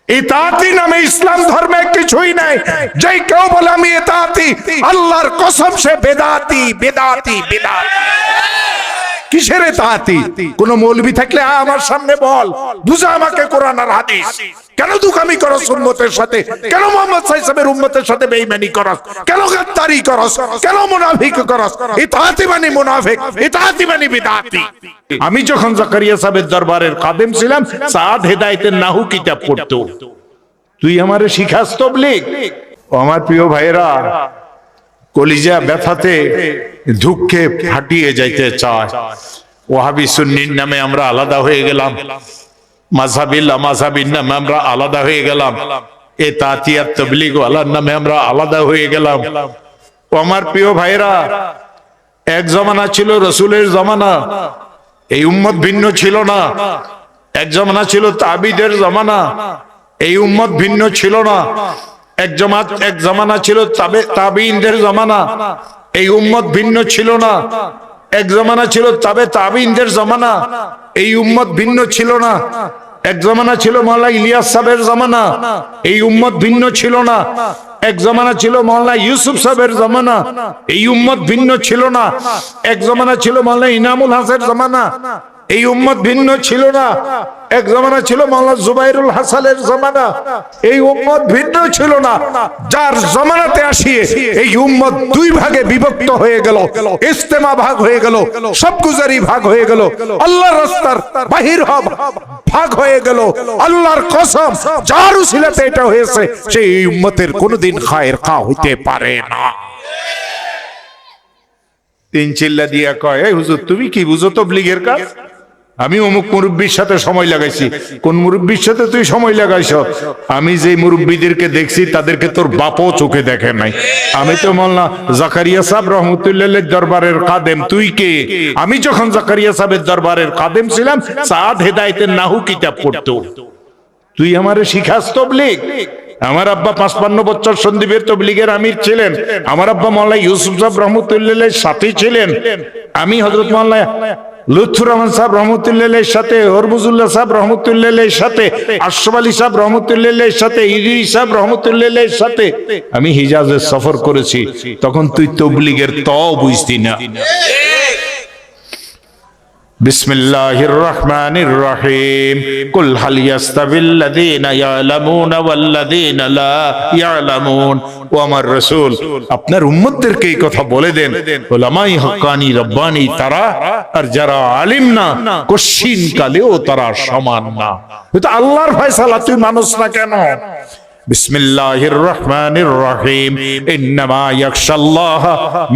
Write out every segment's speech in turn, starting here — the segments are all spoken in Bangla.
ইতাআতি নামে ইসলাম ধর্মে কিছুই নাই। যে কেউ বলে আমি ইতাআতি, আল্লাহর কসম সে বেদাতি বেদাতি বেদাতি। কিসের ইতাআতি? কোন মৌলবি থাকলে আমার সামনে বল, বুঝা আমাকে কোরআন আর হাদিস। কেন দুকামি করস উম্মতের সাথে? কেন মুহাম্মদ সাল্লাল্লাহু আলাইহি ওয়াসাল্লামের উম্মতের সাথে বেঈমানি করস? কেন গাদ্দারি করস? কেন মুনাফিক করস? ইতাআতি মানে মুনাফিক, ইতাআতি মানে বিদআতি। আমি যখন জাকারিয়া সাহেবের দরবারের খাদেম ছিলাম, সাদ হেদায়েতের নাহু কিতাব পড়তো। তুই আমারে শিখাস তাবলীগ? ও আমার প্রিয় ভাইরা, কলিজা ব্যথাতে দুঃখে ফাটিয়ে যাইতে চায়। ওয়াহাবি সুন্নির নামে আমরা আলাদা হয়ে গেলাম, মাযহাবিল্লাহ মাযহাবির নামে আমরা আলাদা হয়ে গেলাম, ইতাআতিয়াত তাবলীগ ওয়ালার নামে আমরা আলাদা হয়ে গেলাম। ও আমার প্রিয় ভাইরা, এক জামানা ছিল রাসূলের জামানা, এই উম্মত ভিন্ন ছিল না। এক জামানা ছিল তাবিদের জামানা, এই উম্মত ভিন্ন ছিল না। এক জামানা ছিল তাবিঈনদের জামানা, এই উম্মত ভিন্ন ছিল না। এক জামানা ছিল তাবিঈনদের জামানা, এই উম্মত ভিন্ন ছিল না। এক জামানা ছিল মাওলানা ইলিয়াস সাহেবের জামানা, এই উম্মত ভিন্ন ছিল না। এক জামানা ছিল মাওলানা ইউসুফ সাহেবের জামানা, এই উম্মত ভিন্ন ছিল না। এক জামানা ছিল মাওলানা ইনামুল হাসানের জামানা, এই উম্মত ভিন্ন ছিল না। এক জামানা ছিল মাওলানা জুবাইরুল হাসানের জামানা, এই উম্মত ভিন্ন ছিল না। যার জামানাতে আসিয়ে এই উম্মত দুই ভাগে বিভক্ত হয়ে গেল, ইজতেমা ভাগ হয়ে গেল, সবগুজারি ভাগ হয়ে গেল, আল্লাহর রাস্তার বাহির ভাগ হয়ে গেল। আল্লাহর কসম, যার উসিলাতে এটা হয়েছে সেই উম্মতের কোনোদিন খায়ের খা হইতে পারে না। তিন চিল্লা দিয়া কয়, এই হুজুর তুমি কি বুঝো তাবলীগের কাজ? আমি অমুক মুরব্বীর সাথে সময় লাগাইছি। কোন মুরব্বীর সাথে তুই সময় লাগাইছ? আমি যে মুরব্বীদেরকে দেখছি তাদেরকে তোর বাপও চোখে দেখে নাই। আমি তো মাওলানা জাকারিয়া সাহেব রহমতুল্লাহর দরবারের খাদেম, তুই কে? আমি যখন জাকারিয়া সাহেবের দরবারের খাদেম ছিলাম, সাদ হেদায়েতের নাহু কিতাব পড়তো। তুই আমারে শিখাস তাবলীগ? আমার আব্বা 55 বছর সন্দীপের তাবলীগের আমির ছিলেন। আমার আব্বা মাওলানা ইউসুফ সাহেব রহমতুল্লাহর সাথে ছিলেন। আমি হযরত মাওলানা লুৎফুর রহমান সাহেব রহমতুল্লাহর সাথে, হরমুজুল্লাহ সাহেব রহমতুল্লাহর সাথে, আশরাফ আলী সাহেব রহমতুল্লাহর সাথে, ইদ্রিস সাহেব রহমতুল্লাহর সাথে আমি হিজাজে সফর করেছি। তখন তুই তাবলীগের তাও বুঝতি না। বিসমিল্লাহির রহমানির রহিম। কুল হাল ইয়াস্তাবিল্লাযীনা ইয়ালামুনা ওয়াল্লাযীনা লা ইয়ালামুন। ও আমার রাসূল, আপনার উম্মতদেরকে এই কথা বলে দেন, উলামায়ে হক্কানি রব্বানি তারা আর যারা আলিম না, কশিন কালেও তারা সমান না। এটা আল্লাহর ফয়সালা, তুই মানুষ না কেন? বিসমিল্লাহির রহমানির রহিম। ইন্নামা ইয়াখশাল্লাহ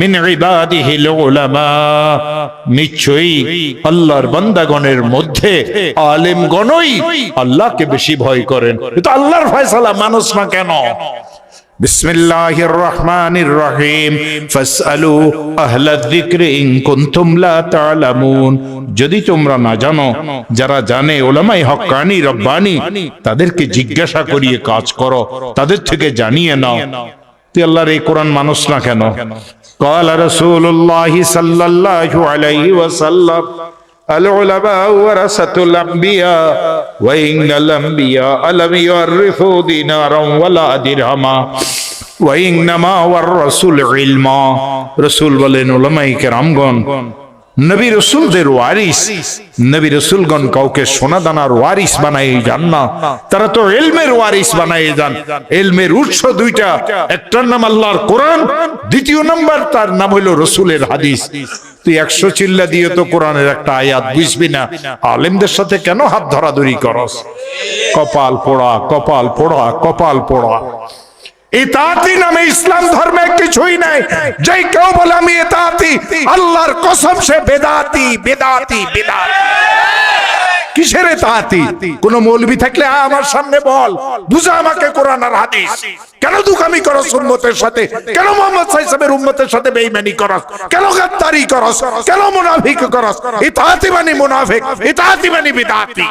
মিন ইবাদিহিল উলামা। নিশ্চয়ই আল্লাহর বান্দাগণের মধ্যে আলেমগণই আল্লাহকে বেশি ভয় করেন। এটা আল্লাহর ফয়সালা, মানুষ না কেন? বিসমিল্লাহির রহমানির রহিম। ফাসআলু আহলায যিকরি ইন কুনতুম লা তা'লামুন। যদি তোমরা না জানো, যারা জানে উলামায়ে হক্কানি রব্বানি তাদেরকে জিজ্ঞাসা করিয়ে কাজ করো, তাদের থেকে জানিয়ে নাও। তুই আল্লাহর এই কোরআন মানুষ না কেন? ক্বালা রাসূলুল্লাহ সাল্লাল্লাহু আলাইহি ওয়াসাল্লাম, আল উলামা ওয়ারাসাতুল আমবিয়া ওয়া ইন্নাল আমবিয়া লাম ইউরিসু দিনারান ওয়ালা দিরহামা ওয়া ইন্নামা ওয়ার রাসূল ইলমা। রাসূল বলেন, উলামায়ে কেরামগণ নবী রাসূলদের ওয়ারিস। নবী রাসূলগণ কাউকে সোনা দানার ওয়ারিস বানায় যান না, তারা তো ইলমের ওয়ারিস বানায় যান। ইলমের উৎস দুইটা, একটার নাম আল্লাহর কোরআন, দ্বিতীয় নাম্বার তার নাম হলো রাসূলের হাদিস। তুই 100 চিল্লা দিয়ে তো কোরআনের একটা আয়াত বুঝবি না, আলেমদের সাথে কেন হাত ধরাধরি করস? কপাল পোড়া, কপাল পোড়া, কপাল পোড়া। ইতাআতি নামে ইসলাম ধর্মে কিছুই নাই। যে কেউ বলে আমি ইতাআতি, আল্লাহর কসম সে বেদাতি বেদাতি বেদাতি। কিসের ইতাআতি? কোন মৌলবি থাকলে আমার সামনে বল, বুঝা আমাকে কোরআন আর হাদিস। কেন দুকামি করস উম্মতের সাথে? কেন মুহাম্মদ সাল্লাল্লাহু আলাইহি ওয়াসাল্লামের উম্মতের সাথে বেঈমানি করস? কেন গাদ্দারি করস? কেন মুনাফিক করস? ইতাআতি মানে মুনাফিক, ইতাআতি মানে বিদআতি।